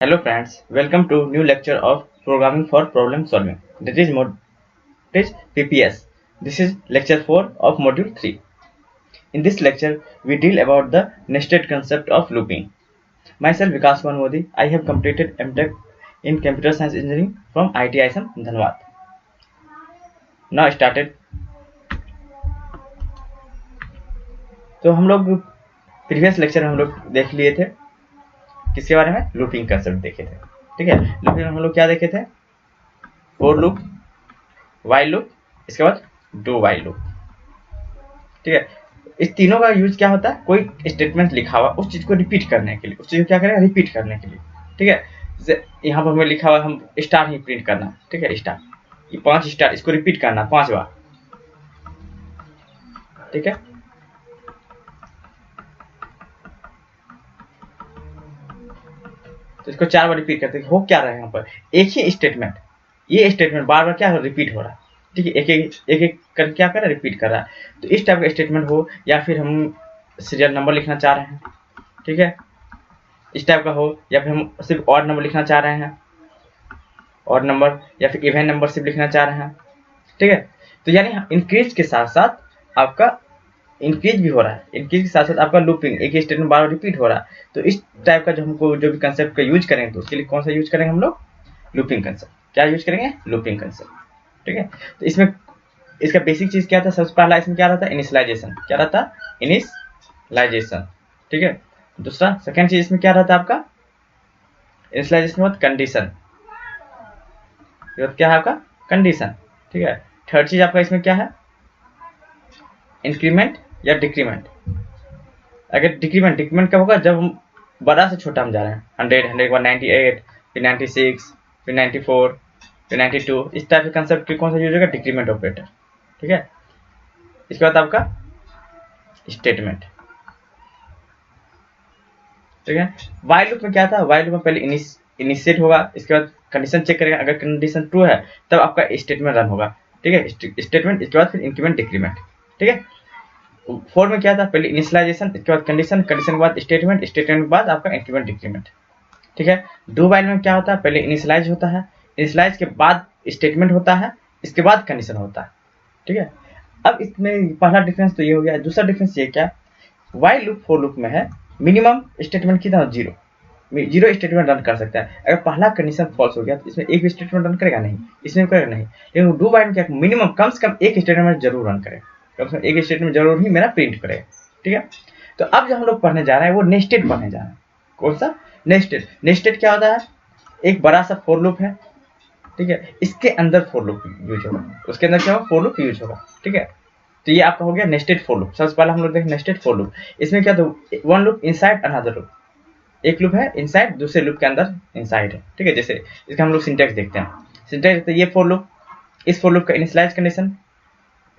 Hello friends, welcome to new lecture of Programming for Problem Solving. This is PPS. This is lecture 4 of module 3. In this lecture, we deal about the nested concept of looping. Myself Vikas Modi. I have completed MTech in Computer Science Engineering from IIT Dhanbad. Now started. तो हम लोग previous lecture हम लोग देख लिए थे किसके बारे में, लूपिंग कंसेप्ट देखे थे। ठीक है, लूपिंग में हम लोग क्या देखे थे, फोर लूप, वाइल लूप, इसके बाद डू वाइल लूप। ठीक है, इस तीनों का यूज क्या होता है, कोई स्टेटमेंट लिखा हुआ उस चीज को रिपीट करने के लिए, उस चीज को क्या करेगा, रिपीट करने के लिए। ठीक है, जैसे यहाँ पर हमें लिखा हुआ हम स्टार ही प्रिंट करना। ठीक है, स्टार, ये 5 स्टार, इसको रिपीट करना 5 बार। ठीक है, तो इसको 4 बार रिपीट करते हैं। हो क्या रहा है, यहाँ पर एक ही स्टेटमेंट, ये स्टेटमेंट बार बार क्या रिपीट हो रहा है। ठीक है, एक कर क्या कर रहा है, रिपीट कर रहा है। तो इस टाइप का स्टेटमेंट हो, या फिर हम सीरियल नंबर लिखना चाह रहे हैं, ठीक है, इस टाइप का हो, या फिर हम सिर्फ ऑड नंबर लिखना चाह रहे हैं, ऑड नंबर, या फिर इवन नंबर सिर्फ लिखना चाह रहे हैं। ठीक है, तो यानी इंक्रीज के साथ साथ आपका इंक्रीज भी हो रहा है, इंक्रीज के साथ साथ आपका लूपिंग, एक ही स्टेटमेंट बार बार रिपीट हो रहा है। तो इस टाइप का जो हमको जो भी कंसेप्ट का यूज करेंगे, तो उसके लिए कौन सा यूज करेंगे हम लोग, लूपिंग कंसेप्ट। क्या यूज करेंगे, लूपिंग कंसेप्ट। ठीक है, तो इसमें इसका बेसिक चीज क्या था, सबसे पहला इसमें क्या रहता है, इनिशियलाइजेशन। क्या रहता है, इनिशियलाइजेशन। ठीक है, दूसरा सेकंड चीज इसमें क्या रहता है आपका, इनिशियलाइजेशन के बाद कंडीशन, क्या है आपका, कंडीशन। ठीक है, थर्ड चीज आपका इसमें क्या है, इंक्रीमेंट या डिक्रीमेंट। अगर डिक्रीमेंट कब होगा, जब हम बड़ा से छोटा हम जा रहे हैं, 100 के बाद 98, फिर 96, फिर 94, फिर 92, इस टाइप के कंसेप्ट के कौन सा यूज होगा, डिक्रीमेंट ऑपरेटर। ठीक है, इसके बाद आपका स्टेटमेंट। ठीक है, वाइल लूप में क्या था, वाइल लूप में पहले इनिशिएट होगा, इसके बाद कंडीशन चेक करेगा, अगर कंडीशन ट्रू है तब आपका स्टेटमेंट रन होगा। ठीक है, स्टेटमेंट, इसके बाद फिर इंक्रीमेंट डिक्रीमेंट। ठीक है, फोर में क्या था, पहले इनिशियलाइजेशन, इसके बाद कंडीशन, कंडीशन के बाद स्टेटमेंट, स्टेटमेंट के बाद आपका इंक्रीमेंट डिक्रीमेंट। ठीक है, डू वाइल में क्या होता है, पहले इनिशियलाइज होता है, इनिशियलाइज के बाद स्टेटमेंट होता है, इसके बाद कंडीशन होता है। ठीक है, अब इसमें पहला डिफरेंस तो ये हो गया। दूसरा डिफरेंस ये क्या, वाइल लूप फोर लूप में है, मिनिमम स्टेटमेंट कितना, जीरो स्टेटमेंट रन कर सकता है। अगर पहला कंडीशन फॉल्स हो गया तो इसमें एक भी स्टेटमेंट रन करेगा नहीं, इसमें करेगा नहीं। लेकिन डू वाइल में क्या, मिनिमम कम से कम एक स्टेटमेंट जरूर रन करेगा, कम से कम एक स्टेटमेंट जरूर ही मेरा प्रिंट करेगा। ठीक है, तो अब जो हम लोग पढ़ने जा रहे हैं वो नेस्टेड पढ़ने जा रहे हैं। कौन सा, नेस्टेड। नेस्टेड क्या होता है, एक बड़ा सा फोर लूप है, ठीक है, इसके अंदर फोर लूप यूज होगा, उसके अंदर क्या होगा, फोर लूप यूज होगा। ठीक है, तो ये आपका हो गया नेस्टेड फोर लूप। सबसे पहले हम लोग देखें नेस्टेड फोर लूप। इसमें क्या, तो one loop inside another loop, एक लूप है इनसाइड, दूसरे लूप के अंदर इनसाइड है। ठीक है, जैसे इसका हम लोग सिंटैक्स देखते हैं। सिंटैक्स, ये फोर लूप, इस फोर लूप का इनिशियलाइज कंडीशन,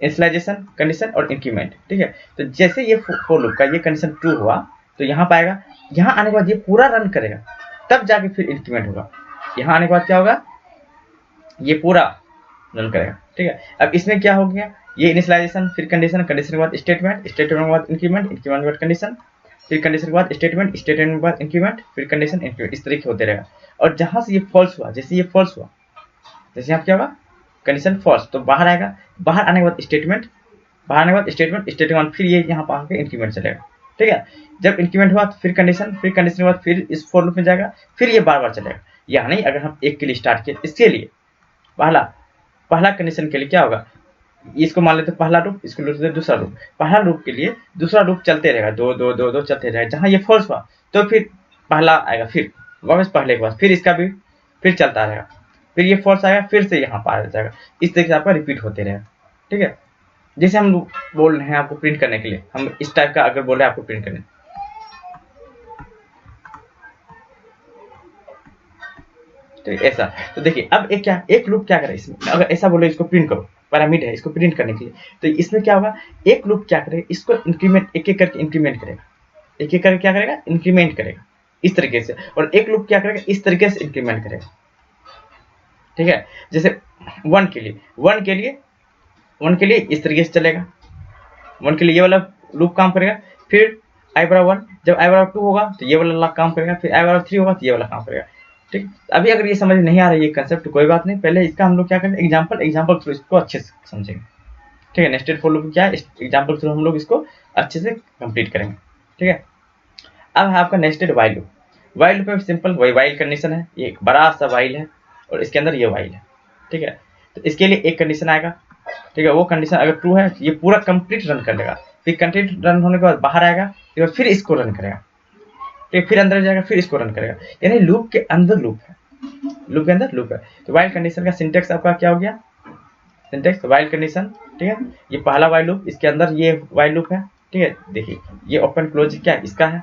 इनिशियलाइजेशन, कंडीशन और इंक्रीमेंट। ठीक है, तो जैसे ये फोर लूप का ये कंडीशन ट्रू हुआ तो यहाँ पाएगा, यहाँ आने के बाद ये पूरा रन करेगा, तब जाके फिर इंक्रीमेंट होगा। यहाँ आने के बाद क्या होगा, ये पूरा रन करेगा। ठीक है, अब इसमें क्या हो गया, ये इनिशियलाइजेशन, फिर कंडीशन, कंडीशन के बाद स्टेटमेंट, स्टेटमेंट के बाद इंक्रीमेंट, इंक्रीमेंट के बाद कंडीशन, फिर कंडीशन के बाद स्टेटमेंट, स्टेटमेंट के बाद इंक्रीमेंट, फिर कंडीशन, इंक्रीमेंट, इस तरीके होते रहेगा। और जहां से ये फॉल्स हुआ, जैसे ये फॉल्स हुआ, जैसे यहाँ क्या होगा, कंडीशन फॉल्स, तो बाहर आएगा, बाहर आने के बाद स्टेटमेंट, बाहर आने के बाद स्टेटमेंट, स्टेटमेंट फिर ये यहाँ पर आके इंक्रीमेंट चलेगा। ठीक है, जब इंक्रीमेंट हुआ तो फिर कंडीशन, फिर कंडीशन के बाद फिर इस फॉर लूप में जाएगा, फिर ये बार बार चलेगा। यानी अगर हम एक के लिए स्टार्ट किए, इसके लिए पहला कंडीशन के लिए क्या होगा, इसको मान लेते पहला लूप, इसको लेते दूसरा लूप। पहला लूप के लिए दूसरा लूप चलते रहेगा, दो दो दो दो चलते रहेगा। जहां ये फॉल्स हुआ तो फिर पहला आएगा, फिर वापस पहले के बाद फिर इसका भी फिर चलता रहेगा, फिर ये फॉल्स आएगा, फिर से यहाँ पर आ जाएगा। इस तरीके से आपका रिपीट होते रहेगा। ठीक है, जैसे हम बोल रहे हैं आपको प्रिंट करने के लिए, हम इस टाइप का अगर बोल रहे हैं आपको प्रिंट करने, तो ऐसा, तो देखिए अब एक लूप क्या करे इसमें, अगर ऐसा बोले इसको प्रिंट करो, पैरामीटर है इसको प्रिंट करने के लिए, तो इसमें क्या होगा, एक लूप क्या करेगा, इसको इंक्रीमेंट, एक एक करके इंक्रीमेंट करेगा, एक एक करके क्या करेगा, इंक्रीमेंट करेगा इस तरीके से। और एक लूप क्या करेगा, इस तरीके से इंक्रीमेंट करेगा। ठीक है, जैसे वन के लिए इस तरीके से चलेगा, वन के लिए ये वाला लूप काम करेगा, फिर आई बराबर वन, जब आई बराबर टू होगा तो ये वाला काम करेगा, फिर आई बराबर थ्री होगा तो ये वाला काम करेगा। ठीक, अभी अगर ये समझ नहीं आ रहा है ये कंसेप्ट, कोई बात नहीं, पहले इसका हम लोग क्या करेंगे, एग्जाम्पल थ्रू इसको अच्छे से समझेंगे। ठीक है, नेस्टेड फॉर लूप क्या है, एग्जाम्पल थ्रू हम लोग इसको अच्छे से कंप्लीट करेंगे। ठीक है, अब है आपका nested while loop. While loop में सिंपल वही वाइल कंडीशन है, ये एक बड़ा सा वाइल है और इसके अंदर ये वाइल है। ठीक है, तो इसके लिए एक कंडीशन आएगा। ठीक है, वो कंडीशन अगर ट्रू है ये पूरा कंप्लीट रन कर लेगा, फिर कंप्लीट रन होने के बाद बाहर आएगा, फिर इसको रन करेगा, फिर अंदर जाएगा, फिर इसको रन करेगा, यानी लूप के अंदर लूप है, लूप के अंदर लूप है। तो वाइल कंडीशन का सिंटेक्स आपका क्या हो गया, सिंटेक्स वाइल कंडीशन। ठीक है, ये पहला वाइल लूप, इसके अंदर ये वाइल लूप है। ठीक है, देखिए ये ओपन क्लोज क्या है, इसका है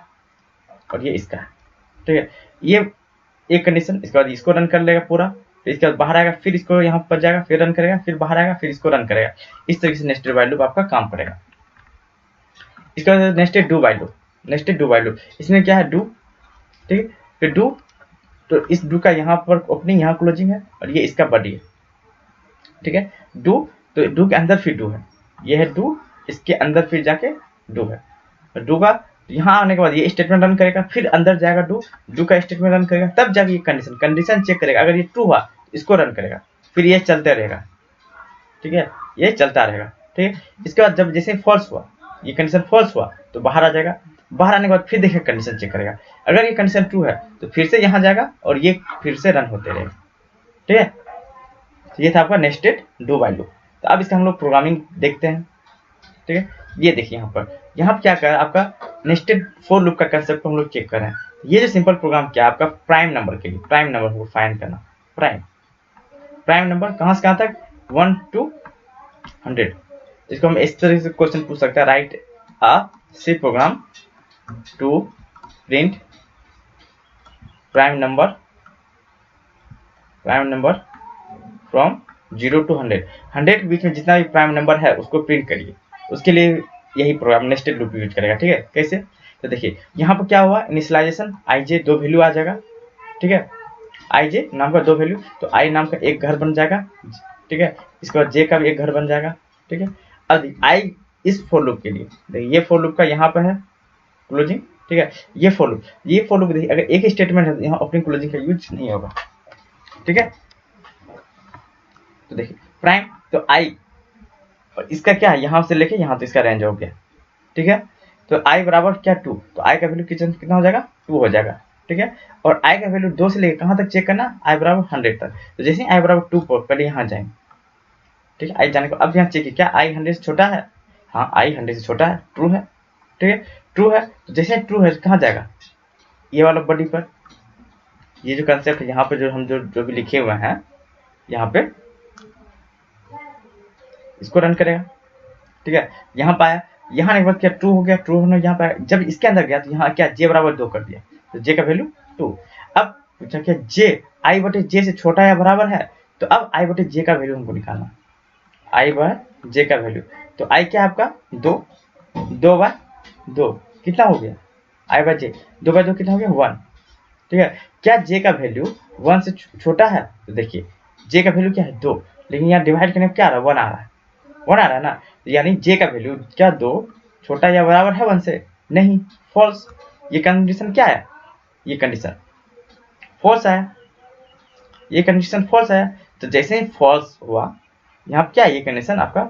और ये इसका है। ठीक है, ये एक कंडीशन, इसके बाद इसको रन कर लेगा पूरा, फिर इसके बाद बाहर आएगा, फिर इसको यहाँ पर जाएगा, फिर रन करेगा, फिर बाहर आएगा, फिर इसको रन करेगा। इस तरीके से नेस्टेड वाइल लूप आपका काम करेगा। इसके बाद nested do while loop, nested do while loop, इसमें क्या है डू। ठीक है, फिर डू, तो इस डू का यहाँ पर ओपनिंग, यहाँ क्लोजिंग है और ये इसका बॉडी है। ठीक है, डू, तो डू के अंदर फिर डू है, ये है डू, इसके अंदर फिर जाके डू है, डू का यहाँ आने के बाद ये स्टेटमेंट रन करेगा, फिर अंदर जाएगा डू का स्टेटमेंट रन करेगा, तब जाके ये कंडीशन चेक करेगा, अगर ये ट्रू हुआ इसको रन करेगा, फिर ये चलते रहेगा। ठीक है, ये चलता रहेगा। ठीक है, इसके बाद जब जैसे फॉल्स हुआ, ये कंडीशन फॉल्स हुआ तो बाहर आ जाएगा, बाहर आने के बाद फिर देखिए कंडीशन चेक करेगा, अगर ये कंडीशन ट्रू है तो फिर से यहाँ जाएगा और ये फिर से रन होते रहेगा। ठीक है, तो ये था आपका नेस्टेड डू वाइल लूप। तो अब इसका हम लोग प्रोग्रामिंग देखते हैं। ठीक है, ये देखिए यहाँ पर क्या कर रहा है, आपका नेस्टेड फॉर लूप का कंसेप्ट हम लोग चेक कर रहे हैं। ये जो सिंपल प्रोग्राम क्या है, आपका प्राइम नंबर के लिए, प्राइम नंबर को फाइंड करना, प्राइम नंबर कहाँ से कहाँ तक, 1 to 100। इसको हम इस तरह से क्वेश्चन पूछ सकते हैं, write a C program to print prime number from 0 to 100, 100 के बीच में जितना भी प्राइम नंबर है उसको प्रिंट करिए। उसके लिए यही प्रोग्राम नेस्टेड लूप यूज करेगा। ठीक है, कैसे, तो देखिए यहाँ पर क्या हुआ, इनिशियलाइजेशन आई जे 2 वैल्यू आ जाएगा। ठीक है, आई जे नाम का 2 वैल्यू, तो आई नाम का एक घर बन जाएगा। ठीक है, इसके बाद जे का भी एक घर बन जाएगा। ठीक है, अब आई इस फॉर लूप के लिए देखिए, ये फॉर लूप का यहाँ पर है क्लोजिंग। ठीक है, ये फॉर लूप देखिए, अगर एक स्टेटमेंट है तो यहाँ ओपनिंग क्लोजिंग का यूज नहीं होगा। ठीक है, तो देखिए प्राइम, तो आई और इसका क्या है, यहाँ से लेके यहाँ तो इसका रेंज हो गया। ठीक है, तो आई बराबर क्या 2, तो आई का वैल्यू कितना हो जाएगा, 2 हो जाएगा। ठीक है, और आई का वैल्यू 2 से लेकर कहाँ तक चेक करना, आई बराबर 100 तक। तो जैसे आई बराबर 2 पर पहले यहाँ जाएंगे। ठीक है, आई जाने को अब यहाँ चेक क्या आई 100 से छोटा है, हाँ आई 100 से छोटा है, ट्रू है। ठीक है, ट्रू है, तो जैसे ट्रू है कहाँ जाएगा, ये वाला बॉडी पर। ये जो कंसेप्ट है यहाँ पे जो हम जो भी लिखे हुए हैं यहाँ पे, इसको रन करेगा। ठीक है, यहाँ पे आया, यहाँ आने के बाद क्या ट्रू हो गया, ट्रू होने यहाँ पे जब इसके अंदर गया तो यहाँ क्या जे बराबर 2 कर दिया, तो जे का वैल्यू 2। अब पूछा क्या जे आई बटे जे से छोटा या बराबर है, तो अब आई बटे जे का वैल्यू हमको निकालना, आई बाय जे का वैल्यू, तो आई क्या है आपका 2 बाय 2 कितना हो गया, आई बाय जे 2 बाय 2 कितना हो गया 1। ठीक है, क्या जे का वैल्यू 1 से छोटा है, तो देखिए जे का वैल्यू क्या है 2, लेकिन यहाँ डिवाइड करने में क्या आ रहा है 1 आ रहा है, 1 आ रहा है ना, यानी जे का वैल्यू क्या 2 छोटा या बराबर है 1 से, नहीं, फॉल्स। ये कंडीशन क्या है, ये कंडीशन फॉल्स आया, ये कंडीशन फॉल्स आया, तो जैसे ही फॉल्स हुआ यहाँ क्या है, ये कंडीशन आपका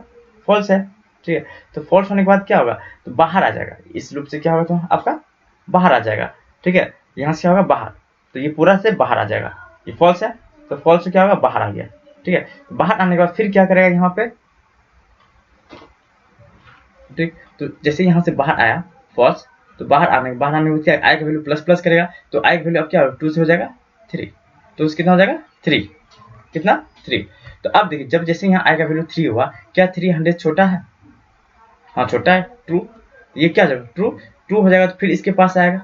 फॉल्स है। ठीक है, तो फॉल्स होने के बाद क्या होगा, तो बाहर आ जाएगा, इस लूप से क्या होगा, तो आपका बाहर आ जाएगा। ठीक है, यहाँ से क्या होगा बाहर, तो ये पूरा से बाहर आ जाएगा, ये फॉल्स है, तो फॉल्स से क्या होगा बाहर आ गया। ठीक है, तो बाहर आने के बाद फिर क्या करेगा यहाँ पे, ठीक, तो जैसे यहाँ से बाहर आया फॉल्स, तो बाहर आने में क्या आई का वैल्यू प्लस प्लस करेगा, तो आई का वैल्यू अब क्या होगा 2 से हो जाएगा 3, तो उसका कितना हो जाएगा 3, कितना 3। तो अब देखिए जब जैसे यहाँ आई का वैल्यू 3 हुआ, क्या 300 छोटा है, हाँ छोटा है, ट्रू, ये क्या जाएगा ट्रू हो जाएगा, तो फिर इसके पास आएगा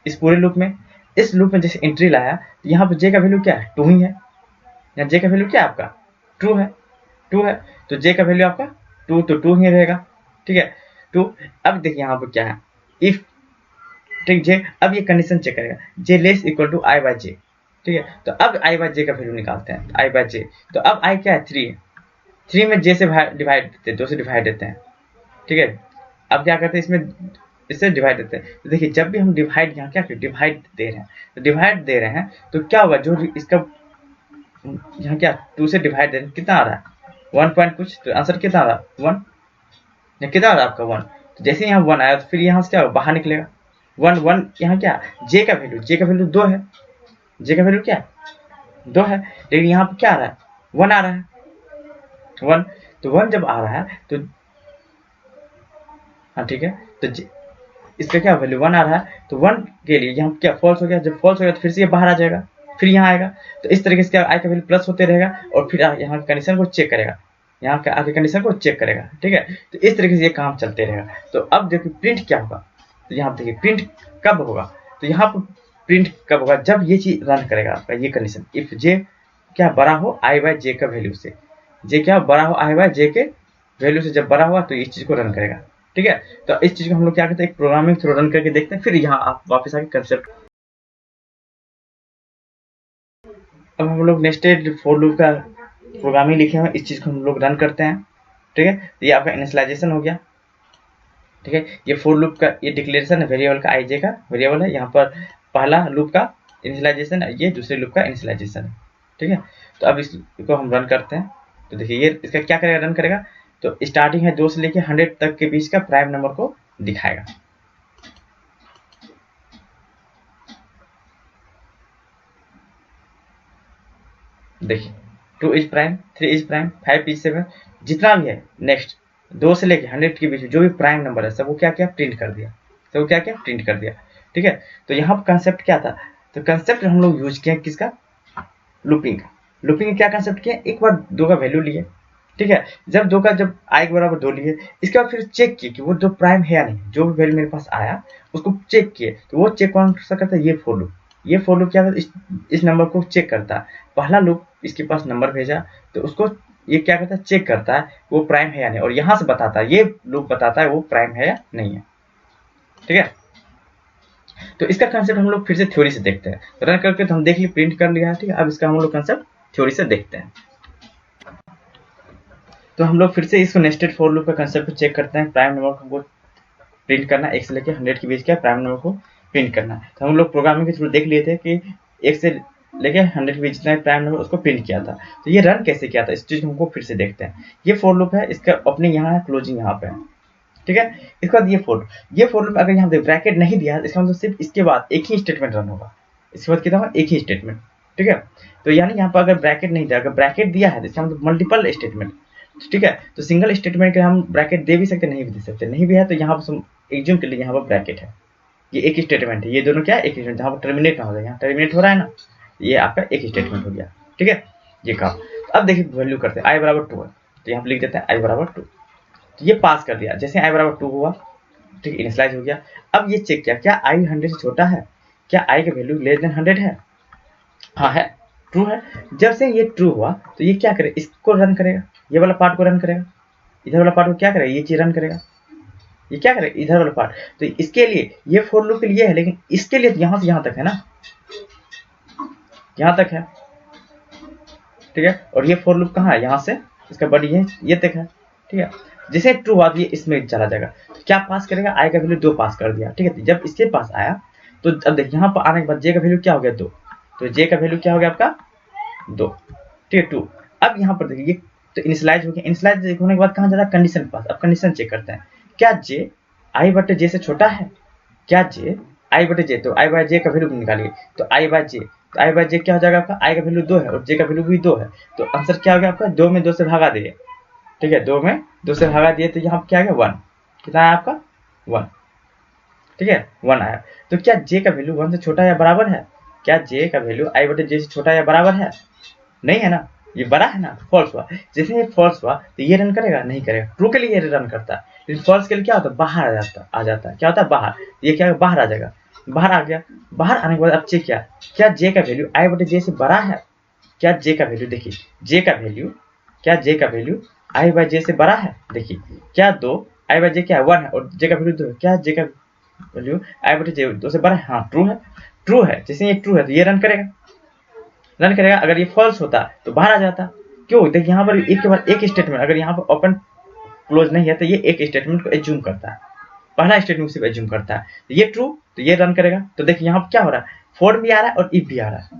इस पूरे लूप में, इस लूप में जैसे एंट्री लाया, तो यहाँ पर जे का वैल्यू क्या है 2 ही है, यहाँ जे का वैल्यू क्या है आपका ट्रू है, तो जे का वैल्यू आपका 2, तो 2 ही रहेगा। ठीक है, 2। अब देखिए यहाँ पर क्या है, इफ, ठीक, जे, अब ये कंडीशन चेक करेगा, J less equal to I by J. ठीक है, तो अब आई बाय जे का वैल्यू निकालते हैं, आई बाय जे, तो अब आई क्या है 3 है, 3 में जे से डिवाइड देते हैं, 2 से डिवाइड देते हैं। ठीक है, अब क्या करते हैं इसमें इससे डिवाइड देते हैं। तो देखिए जब भी हम डिवाइड यहाँ क्या करें, डिवाइड दे रहे हैं, तो डिवाइड दे रहे हैं तो क्या हुआ, जो इसका यहाँ क्या 2 से डिवाइड दे रहे हैं, कितना आ रहा है 1 पॉइंट कुछ, तो आंसर कितना आ रहा है 1, या कितना आ रहा है आपका 1। तो जैसे यहाँ 1 आया तो फिर यहाँ से क्या होगा, बाहर निकलेगा 1 1, यहाँ क्या जे का वैल्यू 2 है, जे का वैल्यू क्या है 2 है, लेकिन यहाँ पर क्या आ रहा है 1 आ रहा है 1, तो 1 जब आ रहा है तो हाँ ठीक है, तो इसका क्या वैल्यू 1 आ रहा है, तो 1 के लिए यहाँ क्या फॉल्स हो गया, जब फॉल्स हो गया तो फिर से ये बाहर आ जाएगा, फिर यहाँ आएगा, तो इस तरीके से क्या आई का वैल्यू प्लस होते रहेगा और फिर यहाँ कंडीशन को चेक करेगा, यहाँ के आगे कंडीशन को चेक करेगा, ठीक है। तो इस तरीके से ये काम चलते रहेगा। तो अब देखिए प्रिंट क्या होगा, तो यहाँ देखिए प्रिंट कब होगा, तो यहाँ पर प्रिंट कब होगा, जब ये चीज रन करेगा आपका ये कंडीशन, इफ जे क्या बड़ा हो आई बाय जे का वैल्यू से, जे क्या बड़ा हो आई बाय जे के वैल्यू से, जब बड़ा हुआ तो इस चीज को रन करेगा, ठीक है। तो इस चीज को हम लोग क्या करते हैं, एक प्रोग्रामिंग थ्रू रन करके देखते हैं, फिर यहाँ आप वापस आके कंसेप्ट। अब हम लोग नेस्टेड फॉर लूप का प्रोग्रामिंग लिखे हैं, इस चीज को हम लोग रन करते हैं, ठीक है। तो ये आपका इनिशियलाइजेशन हो गया, ठीक है। ये फॉर लूप का ये डिक्लेरेशन है वेरिएबल का, आई जे का वेरिएबल है, यहाँ पर पहला लूप का इनिशियलाइजेशन है, ये दूसरे लूप का इनिशियलाइजेशन है, ठीक है। तो अब इसको हम रन करते हैं, तो देखिए ये इसका क्या करेगा, रन करेगा, तो स्टार्टिंग है 2 से लेके 100 तक के बीच का प्राइम नंबर को दिखाएगा। देखिए 2 is prime, 3 is prime, 5 is 7, जितना भी है नेक्स्ट 2 से लेके 100 के बीच जो भी प्राइम नंबर है सबको क्या क्या प्रिंट कर दिया, सबको क्या क्या प्रिंट कर दिया, ठीक है। तो यहाँ पर कंसेप्ट क्या था, तो कंसेप्ट हम लोग यूज किए किसका, लूपिंग का। लूपिंग क्या कंसेप्ट किया, एक बार 2 का वैल्यू लिए, ठीक है, जब 2 का जब आई के बराबर 2 लिए, इसके बाद फिर चेक किए कि वो जो प्राइम है या नहीं, जो भी वैल्यू मेरे पास आया उसको चेक किए, तो वो चेक कौन सा करता है, ये फॉर लूप। ये फॉर लूप क्या करता है, इस नंबर को चेक करता है, पहला लूप इसके पास नंबर भेजा तो उसको ये क्या करता है, चेक करता है वो प्राइम है या नहीं, और यहाँ से बताता है, ये लूप बताता है वो प्राइम है या नहीं है, ठीक है। तो इसका कंसेप्ट हम लोग फिर से थ्योरी से देखते हैं, रन करके तो हम देख लिए, प्रिंट कर लिया है, ठीक है। अब इसका हम लोग कंसेप्ट थ्योरी से देखते हैं। तो हम लोग फिर से इसको नेस्टेड फॉर लूप का कंसेप्ट चेक करते हैं, प्राइम नंबर को हमको प्रिंट करना है, 1 से लेकर 100 के बीच का प्राइम नंबर को प्रिंट करना है। तो हम लोग प्रोग्रामिंग के थ्रू देख लिए थे कि 1 से लेके 100 के बीच जितना प्राइम नंबर उसको प्रिंट किया था। तो ये रन कैसे किया था, इस चीज को हमको फिर से देखते हैं। ये फॉर लूप है, इसका ओपनिंग यहाँ है, क्लोजिंग यहाँ पे है, ठीक है। इसके बाद ये फॉर लूप अगर यहाँ पे ब्रैकेट नहीं दिया इसका मतलब सिर्फ इसके बाद एक ही स्टेटमेंट रन होगा, इसके बाद कितना होगा, एक ही स्टेटमेंट, ठीक है। तो यानी यहाँ पर अगर ब्रैकेट नहीं दिया, अगर ब्रैकेट दिया है तो इसका मतलब मल्टीपल स्टेटमेंट, ठीक है। तो सिंगल स्टेटमेंट के हम ब्रैकेट दे भी सकते, नहीं भी दे सकते, नहीं भी है तो यहाँ पर एग्ज्यूम के लिए यहाँ पर ब्रैकेट है, ये एक स्टेटमेंट है, ये दोनों क्या है, एक स्टेटमेंट, जहाँ पर टर्मिनेट ना हो जाए, यहाँ टर्मिनेट हो रहा है ना, ये आपका एक स्टेटमेंट हो गया, ठीक है। ये काम अब देखिए वैल्यू करते हैं, आई बराबर 2 है तो यहाँ पर लिख देते हैं आई बराबर 2, तो ये पास कर दिया, जैसे आई बराबर 2 हुआ, ठीक, इनिशियलाइज हो गया। अब ये चेक किया क्या आई 100 से छोटा है, क्या आई का वैल्यू लेस देन 100 है, हाँ है, ट्रू है। जब से ये ट्रू हुआ तो ये क्या करे, इसको रन करेगा, ये वाला पार्ट को रन करेगा, इधर वाला पार्ट को क्या करेगा, ये चीज रन करेगा, ये क्या करेगा इधर वाला पार्ट। तो इसके लिए ये फॉर लूप के लिए है, लेकिन इसके लिए यहाँ से यहाँ तक है ना, यहाँ तक है, ठीक है। और ये फॉर लूप कहाँ है, यहाँ से इसका बॉडी है ये तक है, ठीक है। जैसे ट्रू हुआ तो ये इसमें चला जाएगा, तो क्या पास करेगा, आई का वैल्यू 2 पास कर दिया, ठीक है। जब इसके पास आया तो अब देखिए यहाँ पर आने के बाद जे का वैल्यू क्या हो गया 2, तो जे का वैल्यू क्या हो गया आपका 2, ठीक है 2। अब यहाँ पर देखिए ये तो इनिशियलाइज हो गया, इनिशियलाइज होने के बाद कहाँ जा रहा है, कंडीशन के पास। अब कंडीशन चेक करते हैं, क्या जे आई बटे जे से छोटा है, क्या जे आई बटे जे, तो आई बाय जे का वैल्यू निकालिए, तो आई बाय जे, तो आई बाय जे क्या हो जाएगा आपका, आई का वैल्यू 2 है और जे का वैल्यू भी 2 है, तो आंसर क्या हो गया आपका, 2 में 2 से भागा दिए, ठीक है, 2 में 2 से भागा दिए, तो यहाँ क्या आ गया 1, कितना आया आपका 1, ठीक है 1 आया। तो क्या जे का वैल्यू 1 से छोटा या बराबर है, क्या जे का वैल्यू आई बटे जे से छोटा या बराबर है, नहीं है ना, ये बड़ा है ना, फॉल्स हुआ। जैसे ये फॉल्स हुआ तो ये रन करेगा, नहीं करेगा, ट्रू के लिए ये रन करता है, लेकिन फॉल्स के लिए क्या होता है, बाहर आ जाता है, क्या होता है बाहर, ये क्या बाहर आ जाएगा, बाहर आ गया। बाहर आने के बाद अब चेक किया, क्या जे का वैल्यू आई बटे जे से बड़ा है, क्या जे का वैल्यू, देखिए जे का वैल्यू, क्या जे का वैल्यू आई बाय जे से बड़ा है, देखिए क्या 2 आई बाय जे क्या है 1 है और जे का वैल्यू 2 है, क्या जे का वैल्यू आई बटे जे 2 से बड़ा है, हाँ ट्रू है, ट्रू है। जैसे ये ट्रू है तो ये रन करेगा, रन करेगा। अगर ये फॉल्स होता तो बाहर आ जाता, क्यों, देखिए यहाँ पर एक के बाद एक स्टेटमेंट, अगर यहाँ पर ओपन क्लोज नहीं है तो ये एक स्टेटमेंट को एज्यूम करता है, पहला स्टेटमेंट सिर्फ एज्यूम करता है। तो ये ट्रू, तो ये रन करेगा। तो देखिए यहाँ पर क्या हो रहा है, फोर भी आ रहा है और इफ भी आ रहा है,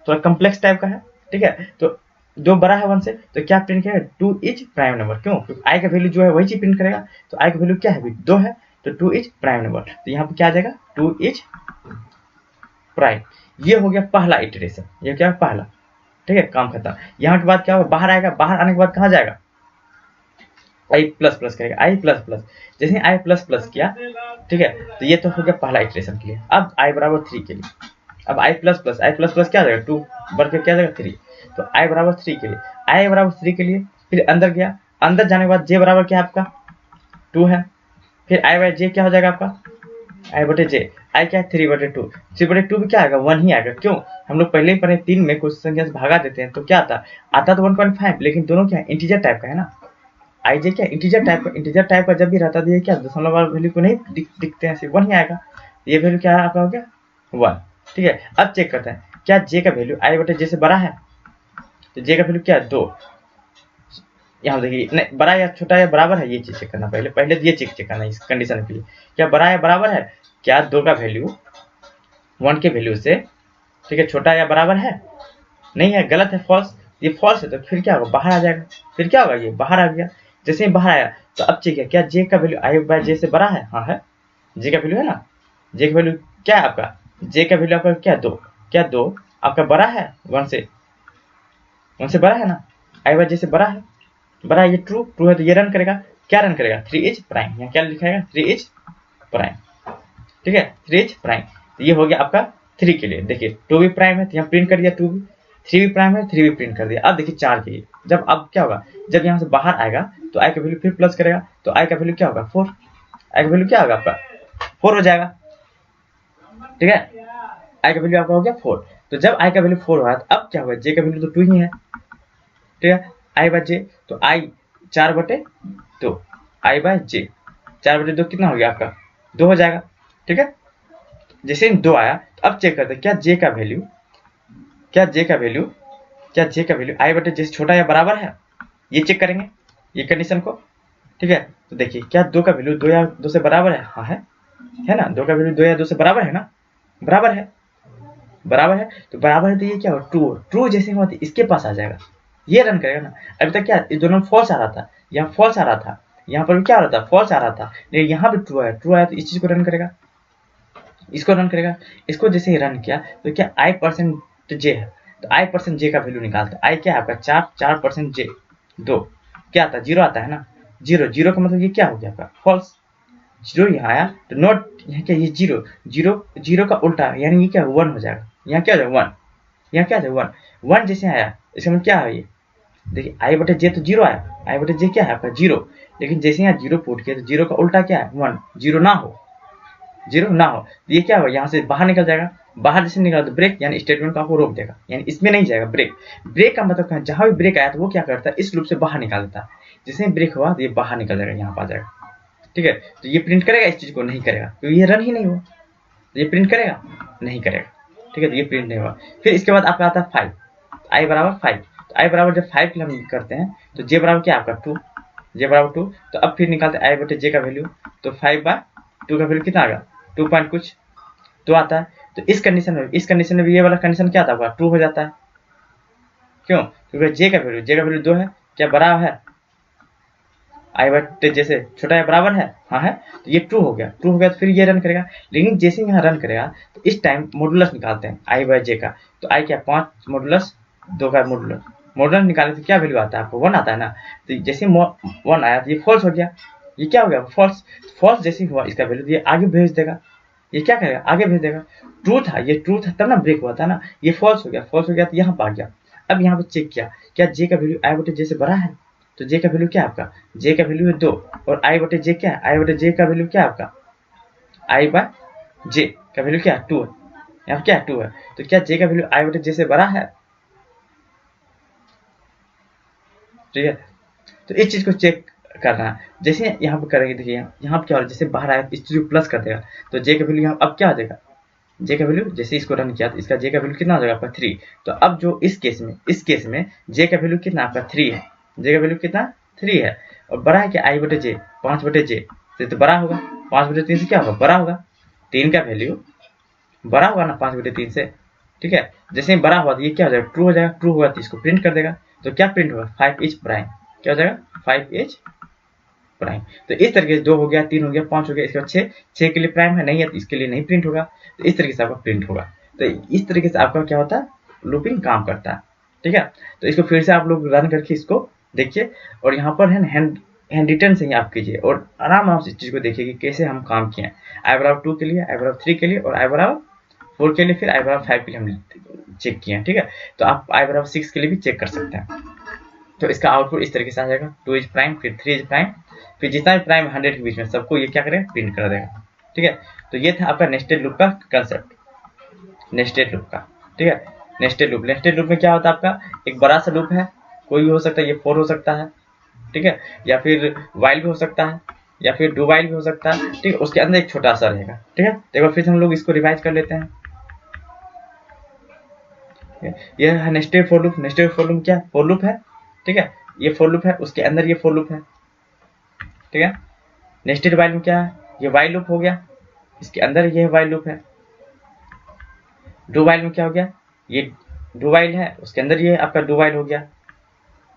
थोड़ा कम्प्लेक्स टाइप का है, ठीक है। तो दो बड़ा है 1 से, तो क्या प्रिंट करेगा, 2 इज प्राइम नंबर। क्यों, क्योंकि आई का वैल्यू जो है वही चीज प्रिंट करेगा। तो आई का वैल्यू क्या है, 2 है, तो 2 इज प्राइम नंबर। तो यहाँ पे क्या आ जाएगा, 2 इज प्राइम। ये हो गया पहला इटरेशन, ये क्या है पहला, ठीक है, काम खत्म। यहाँ के बाद क्या होगा, बाहर आएगा, बाहर आने के बाद कहाँ जाएगा, आई प्लस प्लस करेगा, आई प्लस प्लस। जैसे आई प्लस प्लस किया, ठीक है, तो ये तो हो गया पहला इटरेशन के लिए। अब आई बराबर 3 के लिए, अब आई प्लस प्लस क्या आ जाएगा, 2 बढ़ के क्या आ जाएगा 3। तो आई बराबर 3 के लिए, आई बराबर 3 के लिए फिर अंदर गया, अंदर जाने के बाद जे बराबर क्या है आपका 2 है, फिर आई बाई जे क्या हो जाएगा आपका, आई बटे जे, आई क्या है 3/2, 3/2 भी क्या आएगा 1 ही आएगा। क्यों, हम लोग पहले ही पढ़े 3 में कुछ संख्या से भागा देते हैं तो क्या आता तो 1.5, लेकिन दोनों क्या है इंटीजर टाइप का है ना। आई जे क्या इंटीजर टाइप का जब भी रहता है क्या दशमलव वाले वैल्यू को नहीं दिखते हैं, सिर्फ 1 ही आएगा। ये वैल्यू क्या आपका हो गया 1, ठीक है। अब चेक करते हैं क्या जे का वैल्यू आई बटे जे से बड़ा है, तो जे का वैल्यू क्या है 2। यहाँ देखिए नहीं बड़ा या छोटा या बराबर है, ये चीज चेक करना पहले ये चेक करना इस कंडीशन के लिए, क्या बड़ा या बराबर है, क्या 2 का वैल्यू 1 के वैल्यू से, ठीक है, छोटा या बराबर है, नहीं है, गलत है, फॉल्स। ये फॉल्स है तो फिर क्या होगा, बाहर आ जाएगा। फिर क्या होगा, ये बाहर आ गया। जैसे ही बाहर आया तो अब चेक है क्या जे का वैल्यू आई बाय जे से बड़ा है, हाँ है, जे का वैल्यू है ना, जे का वैल्यू क्या है आपका, जे का वैल्यू आपका क्या 2, क्या 2 आपका बड़ा है 1 से बड़ा है ना, आई बाय जे से बड़ा है, ये ट्रू है तो ये रन करेगा। क्या रन करेगा, 3 इज प्राइम। यहाँ क्या लिखाएगा 3 इज प्राइम, ठीक है, 3 इज प्राइम। तो ये हो गया आपका 3 के लिए। देखिए 2 भी प्राइम है तो यहाँ प्रिंट कर दिया 2 भी, 3 भी प्राइम है 3 भी प्रिंट कर दिया। अब देखिए 4 के लिए, जब अब क्या होगा, जब यहाँ से बाहर आएगा तो आई का वैल्यू फिर प्लस करेगा, तो आई का वैल्यू क्या होगा 4, आई का वैल्यू क्या होगा आपका 4 हो जाएगा, ठीक है, आई का वैल्यू आपका हो गया 4। तो जब आई का वैल्यू 4 हुआ तो अब क्या होगा, जे का वैल्यू तो 2 ही है, ठीक है, आई बाय जे, तो आई 4/2, आई बाय जे 4/2 कितना हो गया आपका 2 हो जाएगा, ठीक है। जैसे 2 आया तो अब चेक करते हैं क्या जे का वैल्यू आई बटे जे से छोटा या बराबर है, ये चेक करेंगे ये कंडीशन को, ठीक है। तो देखिए क्या 2 का वैल्यू 2 या 2 से बराबर है, हाँ है ना, 2 का वैल्यू 2 या 2 से बराबर है ना, बराबर है तो बराबर है तो ये क्या हो ट्रू जैसे हुआ इसके पास आ जाएगा, ये रन करेगा ना। अभी तक क्या इस दोनों फॉल्स आ रहा था, यहाँ फॉल्स आ रहा था, यहाँ पर भी क्या आ रहा था फॉल्स आ रहा था, लेकिन यहाँ भी ट्रू आया तो इस चीज को रन करेगा, इसको रन करेगा। इसको जैसे ही रन किया तो क्या i% j है, तो i% j का वैल्यू निकालता है। आई क्या है आपका 4% j 2 क्या आता है 0 आता है ना, 0 का मतलब ये क्या हो गया आपका फॉल्स, 0 यहाँ आया तो नॉट, यहाँ क्या ये 0 का उल्टा यानी ये क्या 1 हो जाएगा, यहाँ क्या हो जाएगा 1, यहाँ क्या जाएगा 1 जैसे आया इसका मतलब क्या है, ये देखिए आई बटे जे तो 0 आया, आई बटे जे क्या है आपका 0, लेकिन जैसे यहाँ 0 पुट किया तो 0 का उल्टा क्या है 1, 0 ना हो तो ये क्या होगा, यहाँ से बाहर निकल जाएगा। बाहर जैसे निकला तो ब्रेक यानी स्टेटमेंट को आपको रोक देगा, यानी इसमें नहीं जाएगा। ब्रेक का मतलब जहां भी ब्रेक आया तो वो क्या करता है इस लूप से बाहर निकाल देता है, जैसे ब्रेक हुआ तो ये बाहर निकल जाएगा, यहाँ पर आ जाएगा, ठीक है। तो ये प्रिंट करेगा इस चीज को नहीं करेगा क्योंकि ये रन ही नहीं हुआ, तो ये प्रिंट करेगा नहीं करेगा, ठीक है, तो ये प्रिंट नहीं हुआ। फिर इसके बाद आपका आता है 5, आई बराबर 5, तो आई बराबर जब 5 हम करते हैं तो जे बराबर क्या आपका 2, जे बराबर 2, तो अब फिर निकालते हैं आई बटे जे का वैल्यू, तो 5/2 का वैल्यू कितना आ गया 2 पॉइंट कुछ तो आता है। तो इस कंडीशन में भी ये वाला कंडीशन क्या था ट्रू हो जाता है, क्यों, क्योंकि जे का वैल्यू 2 है, क्या बड़ा है आई बटे जैसे छोटा है बराबर है, हाँ है, तो ये ट्रू हो गया तो फिर ये रन करेगा। लेकिन जैसे यहाँ रन करेगा तो इस टाइम मॉडुलस निकालते हैं आई बाय जे का, तो आई क्या 5 मॉडुलस 2 का मॉडुलस निकाले तो क्या वैल्यू आता है आपको 1 आता है ना। तो जैसे 1 आया तो ये फॉल्स हो गया, ये क्या हो गया फॉल्स जैसे हुआ इसका वैल्यू ये आगे भेज देगा, ये क्या करेगा आगे भेज देगा। ये ट्रू था तब ना ब्रेक हुआ था ना, ये फॉल्स हो गया तो यहाँ पर आ गया। अब यहाँ पे चेक किया क्या जे का वैल्यू आई बटे जे से बड़ा है, तो जे का वैल्यू क्या आपका जे का वैल्यू है 2 और आई बटे जे क्या है, आई बटे जे का वैल्यू क्या आपका आई बाय जे का वैल्यू क्या है 2 है, यहाँ क्या 2 है, तो क्या जे का वैल्यू आई बटे जे से बड़ा है, ठीक है। तो इस चीज को चेक करना है। जैसे यहाँ पे करेंगे देखिए यहाँ पे क्या हो रहा है, जैसे बाहर आया इस चीज को प्लस कर देगा तो जे का वैल्यू यहाँ अब क्या आ जाएगा, जे का वैल्यू जैसे इसको रन किया तो इसका जे का वैल्यू कितना हो जाएगा आपका 3। तो अब जो इस केस में जे का वैल्यू कितना आपका 3 है, जे का वैल्यू कितना 3 है और बड़ा है क्या आई बटे जे 5/जे, से तो बड़ा होगा, 5/3 से क्या होगा, बड़ा होगा, 3 का वैल्यू बड़ा होगा ना 5/3 से, ठीक है। जैसे ही बड़ा हुआ तो ये क्या हो जाएगा, ट्रू हो जाएगा, ट्रू होगा तो इसको प्रिंट कर देगा, तो क्या प्रिंट होगा, 5H प्राइम, क्या हो जाएगा 5H प्राइम। तो इस तरीके से 2 हो गया, 3 हो गया, 5 हो गया, इसके बाद 6 के लिए प्राइम है नहीं है तो इसके लिए नहीं प्रिंट होगा, तो इस तरीके से आपका प्रिंट होगा। तो इस तरीके से आपका क्या होता है, लूपिंग काम करता है, ठीक है। तो इसको फिर से आप लोग रन करके इसको देखिए, और यहाँ पर है हैंड रिटर्न से ही आप कीजिए और आराम से इस चीज़ को देखिए कि कैसे हम काम किए हैं। i/2 के लिए, i/3 के लिए और i/4 के लिए, फिर i/5 के लिए हम चेक किए हैं, ठीक है। तो आप i/6 के लिए भी चेक कर सकते हैं। तो इसका आउटपुट इस तरीके से आ जाएगा, 2H प्राइम, फिर 3H प्राइम, फिर जितना भी प्राइम 100 के बीच में सबको ये क्या करेगा, प्रिंट कर देगा, ठीक है। तो ये था आपका नेस्टेड लूप का कंसेप्ट, नेस्टेड लूप का, ठीक है। नेस्टेड लूप में क्या होता है, आपका एक बड़ा सा लूप है, कोई भी हो सकता है, ये फोर हो सकता है, ठीक है, या फिर वाइल भी हो सकता है, या फिर डू वाइल भी हो सकता है, ठीक है। उसके अंदर एक छोटा सा रहेगा, ठीक है। तो एक बार फिर हम लोग इसको रिवाइज कर लेते हैं। यह है nested for loop. Nested for loop क्या, फॉर लूप है, ठीक है। ये फॉर लूप है, उसके अंदर ये फॉर लूप है, ठीक है। नेस्टेड वाइल में क्या है, ये वाइल लूप हो गया, इसके अंदर ये वाइल लूप है। डू वाइल में क्या हो गया, ये डू वाइल है, उसके अंदर ये आपका डू वाइल हो गया,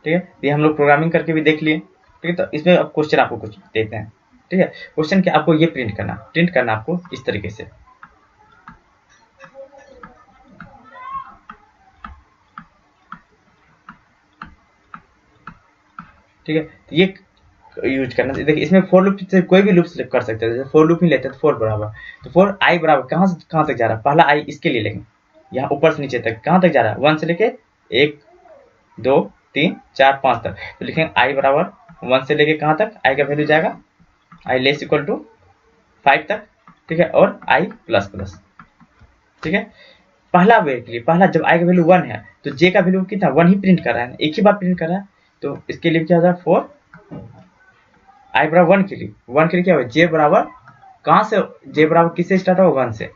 ठीक है। ये हम लोग प्रोग्रामिंग करके भी देख लिए, ठीक है। तो इसमें अब क्वेश्चन आपको कुछ देते हैं, ठीक है। क्वेश्चन क्या, आपको ये प्रिंट करना आपको इस तरीके से, ठीक है। तो ये यूज करना, देखिए इसमें फोर लूप से कोई भी लूप सेलेक्ट कर सकते हैं, जैसे फोर लूप ही लेते हैं तो 4 बराबर, तो 4 i बराबर कहाँ से कहाँ तक जा रहा है, पहला i इसके लिए लेंगे, यहाँ ऊपर से नीचे तक कहाँ तक जा रहा है, 1 से लेके 1 2 3 4 5 तक, तो लिखेंगे i बराबर 1 से लेके कहाँ तक, i का वैल्यू जाएगा i लेस इक्वल टू 5 तक, ठीक है, और i प्लस प्लस, ठीक है। पहला वे के लिए, पहला जब i का वैल्यू 1 है तो j का वैल्यू कितना 1 ही प्रिंट कर रहा है, एक ही बार प्रिंट कर रहा है, तो इसके लिए क्या हो जाएगा 4 i बराबर 1 के लिए, 1 के लिए क्या होगा, j बराबर कहाँ से, j बराबर किससे स्टार्ट होगा, 1 से,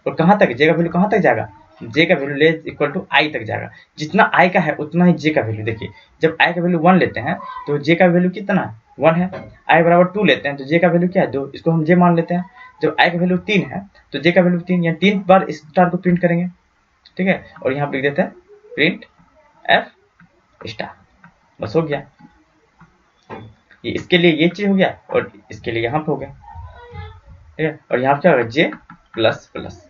और कहाँ तक, j का वैल्यू कहाँ तक जाएगा, j का value less equal to i तक जाएगा, जितना i का है उतना ही j का वैल्यू। देखिए जब i का वैल्यू 1 लेते हैं तो j का वैल्यू कितना है 1 है, i बराबर 2 लेते हैं तो j का वैल्यू क्या है 2, इसको हम j मान लेते हैं। जब i का वैल्यू 3 है तो j का वैल्यू 3, यानी 3 बार इस स्टार को प्रिंट करेंगे, ठीक है। और यहाँ पर लिख देते हैं प्रिंट f स्टार, बस हो गया। ये इसके लिए ये चीज हो गया और इसके लिए यहाँ पे हो गया, ठीक है। और यहाँ पे क्या होगा जे प्लस प्लस,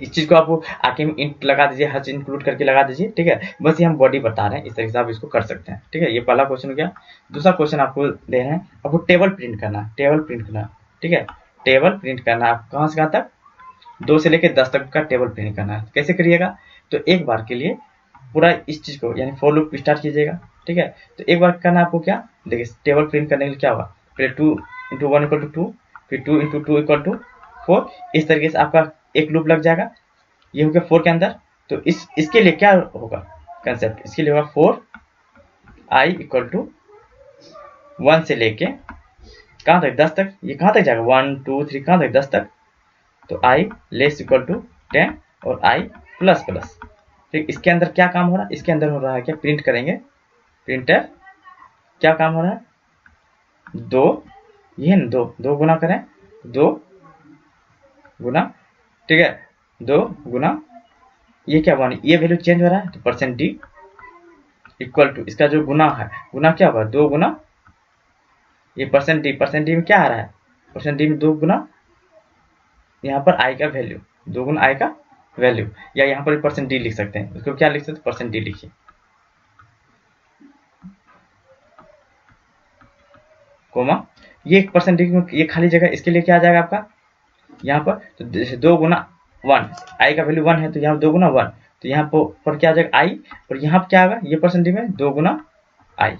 इस चीज को आप आके इंट लगा दीजिए, हर चीज इंक्लूड करके लगा दीजिए, ठीक है। बस ये हम बॉडी बता रहे हैं, इस तरीके से आप इसको कर सकते हैं, ठीक है। ये पहला क्वेश्चन हो गया। दूसरा क्वेश्चन आपको दे रहे हैं, आपको टेबल प्रिंट करना, ठीक है। टेबल प्रिंट करना, आप कहाँ से कहाँ तक, 2 से लेकर 10 तक का टेबल प्रिंट करना है। कैसे करिएगा, तो एक बार के लिए पूरा इस चीज को यानी फॉर लूप स्टार्ट कीजिएगा, ठीक है। तो एक बार करना आपको क्या, देखिए टेबल प्रिंट करने के लिए क्या होगा, पहले 2 × 1 = 2, फिर 2 × 2 = 4, इस तरीके से आपका एक लूप लग जाएगा। ये हो गया 4 के अंदर। तो इसके लिए क्या होगा कंसेप्ट, इसके लिए होगा 4i = 1 से लेके कहाँ तक 10 तक, ये कहाँ तक जाएगा 1 2 3 कहाँ तक 10 तक, तो i लेस इक्वल टू 10 और i प्लस प्लस, ठीक। इसके अंदर क्या काम हो रहा है, इसके अंदर हो रहा है क्या, प्रिंट करेंगे, प्रिंटर क्या काम हो रहा है, 2, ये ना 2 गुना करें, 2 गुना, ठीक है, 2 गुना ये क्या बना, ये वैल्यू चेंज हो रहा है तो %d इक्वल टू इसका जो गुना है, गुना क्या होगा 2 गुना ये %d में क्या आ रहा है, %d में 2 गुना यहाँ पर i का वैल्यू, 2 गुना i का वैल्यू, या यहाँ पर %d लिख सकते हैं, इसको क्या लिख सकते हैं, %d लिखिए, कोमा ये %d में ये खाली जगह, इसके लिए क्या आ जाएगा आपका यहाँ पर, तो 2 गुना 1, i का वैल्यू 1 है तो यहाँ 2 गुना 1, तो यहाँ पर क्या आ जाएगा i, और यहाँ पर क्या आएगा ये % में 2 गुना i,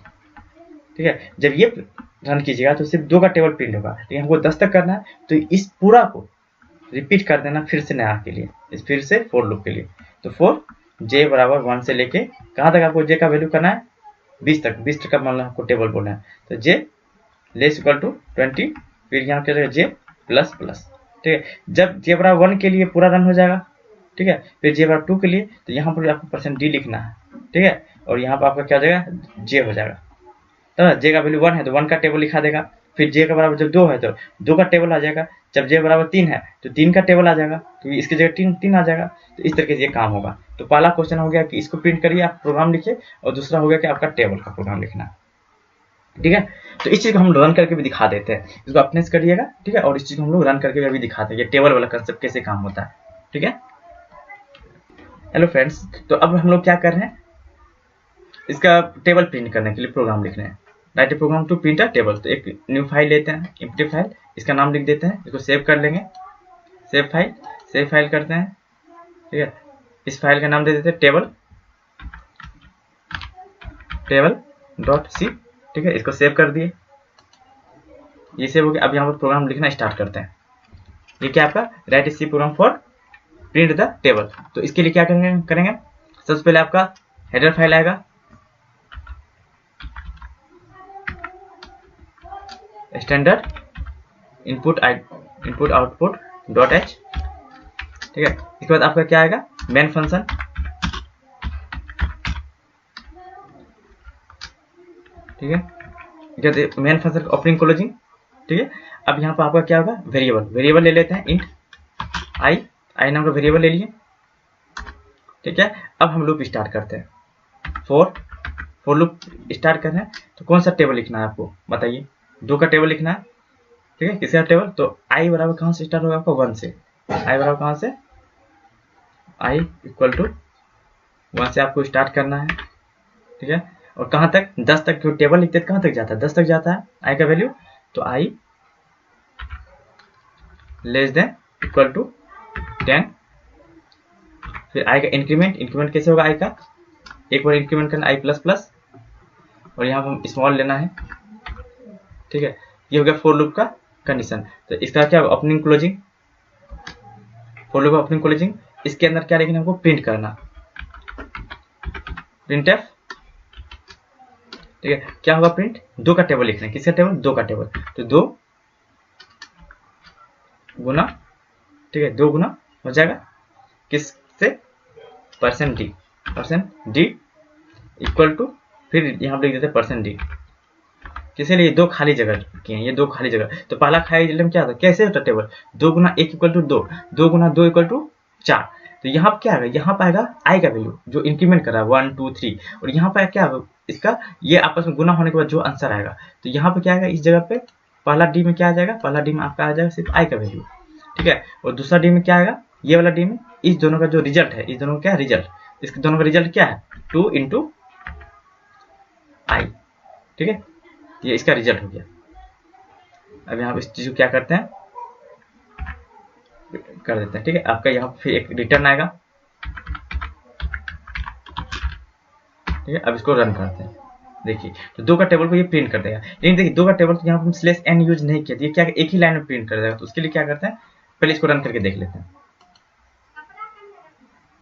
ठीक है। जब ये रन कीजिएगा तो सिर्फ 2 का टेबल प्रिंट होगा, लेकिन हमको 10 तक करना है, तो इस पूरा को रिपीट कर देना फिर से नया के लिए, इस फिर से फॉर लूप के लिए। तो 4 j बराबर 1 से लेके कहाँ तक आपको j का वैल्यू करना है 20 तक, 20 तक का मान लो आपको टेबल बोलना है, तो j लेस इक्वल टू 20, फिर यहाँ क्या j प्लस प्लस, ठीक है। जब j बराबर 1 के लिए पूरा रन हो जाएगा, ठीक है, फिर j बराबर 2 के लिए तो यहाँ पर आपको %d लिखना है, ठीक है, और यहाँ पर आपका क्या हो जाएगा j हो जाएगा, तो j का वैल्यू 1 है तो 1 का टेबल लिखा देगा, फिर j का बराबर जब 2 है तो 2 का टेबल आ जाएगा, जब j बराबर 3 है तो 3 का टेबल आ जाएगा, तो इसकी जगह 3 आ जाएगा। तो इस तरीके से ये काम होगा। तो पहला क्वेश्चन हो गया कि इसको प्रिंट करिए, आप प्रोग्राम लिखिए, और दूसरा हो गया कि आपका टेबल का प्रोग्राम लिखना, ठीक है। तो इस चीज को हम रन करके भी दिखा देते हैं, इसको अपने से करिएगा, ठीक है, और इस चीज को हम लोग रन करके भी दिखाते हैं ये टेबल वाला कंसेप्ट कैसे काम होता है, ठीक है। हेलो फ्रेंड्स, तो अब हम लोग क्या कर रहे हैं, इसका टेबल प्रिंट करने के लिए प्रोग्राम लिख रहे हैं। Write a program to print a table. तो एक न्यू फाइल लेते हैं, एम्प्टी फाइल, इसका नाम लिख देते हैं, इसको सेव कर लेंगे, सेव फाइल करते हैं, ठीक है। इस फाइल का नाम दे देते हैं टेबल डॉट सी, ठीक है। इसको सेव कर दिए, ये सेव हो गया। अब यहाँ पर प्रोग्राम लिखना स्टार्ट करते हैं। ये क्या आपका write a C program for print the table. तो इसके लिए क्या करेंगे सबसे पहले आपका हेडर फाइल आएगा, standard input output dot h, ठीक है। इसके बाद आपका क्या आएगा मेन फंक्शन, ठीक है, मेन फंक्शन ओपनिंग क्लोजिंग, ठीक है। अब यहाँ पर आपका क्या होगा वेरिएबल ले लेते हैं, इंट आई नाम का वेरिएबल ले लिए, ठीक है। अब हम लूप स्टार्ट करते हैं, फोर लूप स्टार्ट कर रहे हैं। तो कौन सा टेबल लिखना है आपको बताइए, 2 का टेबल लिखना है, ठीक है। किसका टेबल, तो आई बराबर कहाँ से स्टार्ट होगा आपका 1 से, आई बराबर कहाँ से, आई इक्वल टू 1 से आपको स्टार्ट करना है, ठीक है। और कहाँ तक 10 तक, जो टेबल लिखते हैं कहाँ तक जाता है 10 तक जाता है आई का वैल्यू। तो आई लेस देन इक्वल टू 10, फिर आई का इंक्रीमेंट कैसे होगा, आई का एक बार इंक्रीमेंट करना आई प्लस प्लस, और यहाँ पर हम स्मॉल लेना है, ठीक है। ये हो गया फॉर लूप का कंडीशन। तो इसका क्या opening closing, for loop opening closing, इसके अंदर क्या लिखना हमको प्रिंट करना, प्रिंट एफ, ठीक है। क्या होगा प्रिंट, 2 का टेबल लिखना है, किसका टेबल 2 का टेबल, तो 2 गुना, ठीक है, 2 गुना हो जाएगा किससे परसेंट डी इक्वल टू, फिर यहाँ पे लिख देते हैं परसेंट डी, किसी लिए 2 खाली जगह किए हैं, ये 2 खाली जगह। तो पहला खाली जगह में क्या था, कैसे होता टेबल 2 गुना 1 इक्वल टू 2, 2 गुना 2 इक्वल टू 4। तो यहाँ पर क्या आएगा, यहाँ पर आएगा आई का वैल्यू जो इंक्रीमेंट कर रहा है 1 2 3, और यहाँ पर क्या होगा इसका ये आपस में गुना होने के बाद जो आंसर आएगा, तो यहाँ पे क्या आएगा इस जगह पे पहला डी में क्या आ जाएगा, पहला डी में आपका आ जाएगा सिर्फ आई का वैल्यू, ठीक है। और दूसरा डी में क्या आएगा, ये वाला डी में इस दोनों का जो रिजल्ट है, इस दोनों का क्या रिजल्ट, इसके दोनों का रिजल्ट क्या है 2 इंटू आई, ठीक है। ये इसका रिजल्ट हो गया। अब यहाँ पे इस चीज को क्या करते हैं कर देते हैं, ठीक है। आपका यहाँ फिर एक रिटर्न आएगा, ठीक है। अब इसको रन करते हैं, देखिए तो 2 का टेबल को ये प्रिंट कर देगा, लेकिन देखिए 2 का टेबल तो यहाँ पर हम स्लैश एन यूज नहीं किया, ये क्या एक ही लाइन में प्रिंट कर देगा। तो उसके लिए क्या करते हैं पहले इसको रन करके देख लेते हैं।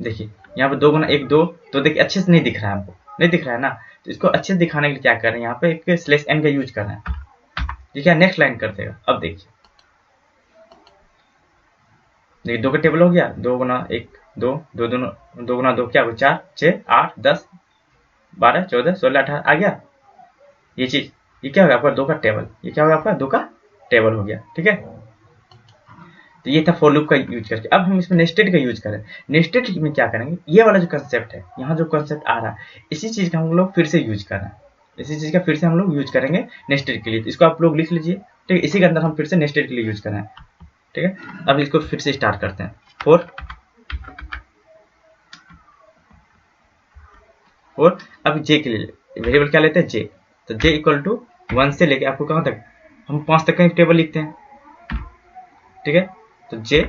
देखिए यहाँ पे 2 गुना 1 2, तो देखिए अच्छे से नहीं दिख रहा है हमको, नहीं दिख रहा है ना। तो इसको अच्छे से दिखाने के लिए क्या कर रहे हैं, यहाँ पे एक स्लैश एन का यूज कर रहे हैं, ये क्या नेक्स्ट लाइन कर देगा। अब देखिए 2 का टेबल हो गया, 2 गुना 1 2, 2 गुना 2 क्या हो 4 6 8 10 12 14 16 18 आ गया ये चीज। ये क्या होगा आपका 2 का टेबल, ये क्या होगा आपका 2 का टेबल हो गया, ठीक है। तो ये था फॉर लूप का यूज करके। अब हम इसमें नेस्टेड का यूज करें, नेस्टेड में क्या करेंगे, ये वाला जो कंसेप्ट है यहाँ जो कंसेप्ट आ रहा है इसी चीज का हम लोग फिर से यूज कर रहे हैं, इसी चीज का फिर से हम लोग यूज करेंगे नेस्टेड के लिए। तो इसको आप लोग लिख लीजिए, ठीक है। इसी के अंदर हम फिर से नेस्टेड के लिए यूज कर रहे हैं, ठीक है। अब इसको फिर से स्टार्ट करते हैं, और अब जे के लिए वेरिएबल क्या लेते हैं जे, तो जे इक्वल टू 1 से लेके आपको कहां तक, हम 5 तक का टेबल लिखते हैं, ठीक है। तो J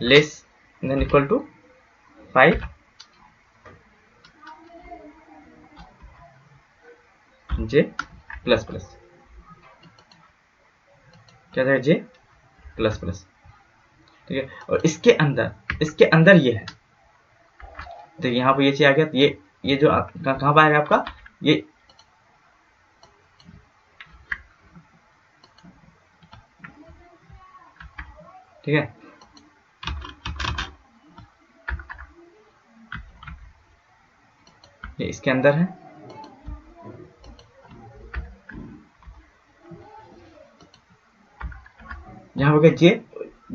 less than equal to 5, J plus plus, क्या था जे प्लस प्लस, ठीक है। और इसके अंदर ये है, तो यहाँ पे ये चीज आ गया। तो ये जो कहाँ पर आएगा आपका, ये ठीक है, ये इसके अंदर है, हो गया जे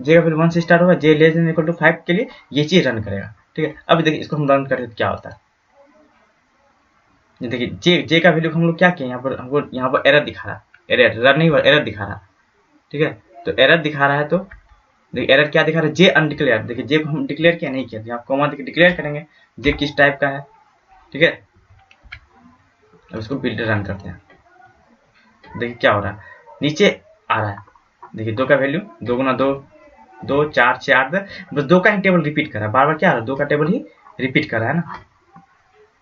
का वैल्यू 1 से स्टार्ट होगा, जे लेस देन इक्वल टू 5 के लिए ये चीज रन करेगा। ठीक है, अब देखिए इसको हम रन करें तो क्या होता है। देखिए जे का वैल्यू हम लोग क्या किए, यहाँ पर हमको यहाँ पर एरर दिखा रहा है, एरर रन नहीं हुआ, एरर दिखा रहा है। ठीक है, तो एरर दिखा रहा है, तो देखिए एरर क्या दिखा रहा है, जे अनडिक्लेयर। देखिए जे को हम डिक्लेयर किया नहीं किया, आप कॉमा देखिए डिक्लेयर करेंगे जे किस टाइप का है। ठीक है, अब इसको बिल्ड रन करते हैं, देखिए क्या हो रहा है, नीचे आ रहा है। देखिए 2 का वैल्यू 2 गुना 2 2 4 6 8 बस 2 का ही टेबल रिपीट कर रहा है, बार बार क्या आ रहा है, 2 का टेबल ही रिपीट कर रहा है ना।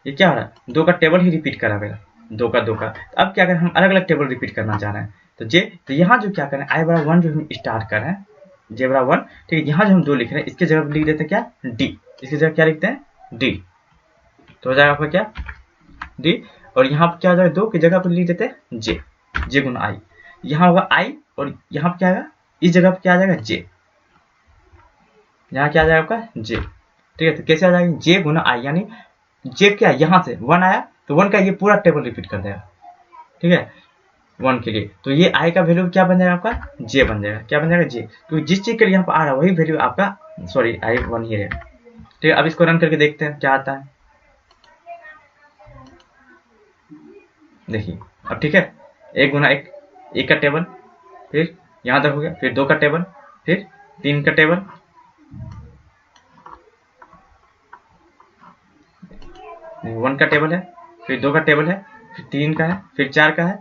ये क्या हो रहा है, 2 का टेबल ही रिपीट कर रहा है, 2 का 2 का। तो अब क्या करें, हम अलग अलग टेबल रिपीट करना चाह रहे हैं, तो यहाँ जो क्या करें, आई बराबर 1 जो हम स्टार्ट कर रहे हैं, जे बराबर 1। ठीक है, यहाँ जो हम 2 लिख रहे हैं इसके जगह पर लिख देते हैं क्या, डी, इसकी जगह क्या लिखते हैं, डी। तो हो जाएगा आपका क्या, डी। और यहाँ पर क्या हो जाएगा, 2 की जगह पर लिख देते हैं जे, जे गुना आई। यहाँ होगा आई, और यहाँ पर क्या आएगा, इस जगह पर क्या आ जाएगा, जे, यहाँ क्या आ जाएगा आपका जे। ठीक है, तो कैसे आ जाएगा, जे गुना आई, यानी जे क्या, यहाँ से 1 आया तो 1 का ये पूरा टेबल रिपीट कर देगा। ठीक है, 1 के लिए, तो ये आई का वैल्यू क्या बन जाएगा आपका, जे बन जाएगा, क्या बन जाएगा, जे। तो जिस चीज के लिए यहाँ पर आ रहा है वही वैल्यू आपका, सॉरी आई 1 ही रहेगा। ठीक है, अब इसको रन करके देखते हैं क्या आता है। देखिए अब ठीक है, 1 गुना 1, 1 का टेबल, फिर यहाँ तक हो गया, फिर 2 का टेबल, फिर 3 का टेबल, 1 का टेबल है, फिर 2 का टेबल है, फिर 3 का है, फिर 4 का है।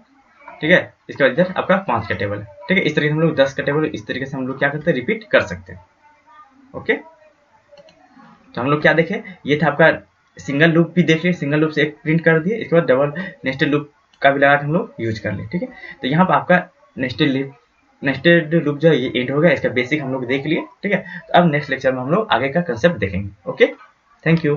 ठीक है, इसके बाद इधर आपका 5 का टेबल है। ठीक है, इस तरीके से हम लोग 10 का टेबल इस तरीके से हम लोग क्या करते हैं, रिपीट कर सकते हैं। ओके, तो हम लोग क्या देखे, ये था आपका सिंगल लूप भी देख लिए, सिंगल लूप से एक प्रिंट कर दिए, इसके बाद डबल नेस्टेड लूप का भी लगा के हम लोग यूज कर लिए। ठीक है, तो यहाँ पर आपका नेस्टेड लूप जो है ये एंड हो गया, इसका बेसिक हम लोग देख लिए। ठीक है, तो अब नेक्स्ट लेक्चर में हम लोग आगे का कंसेप्ट देखेंगे। Okay, thank you.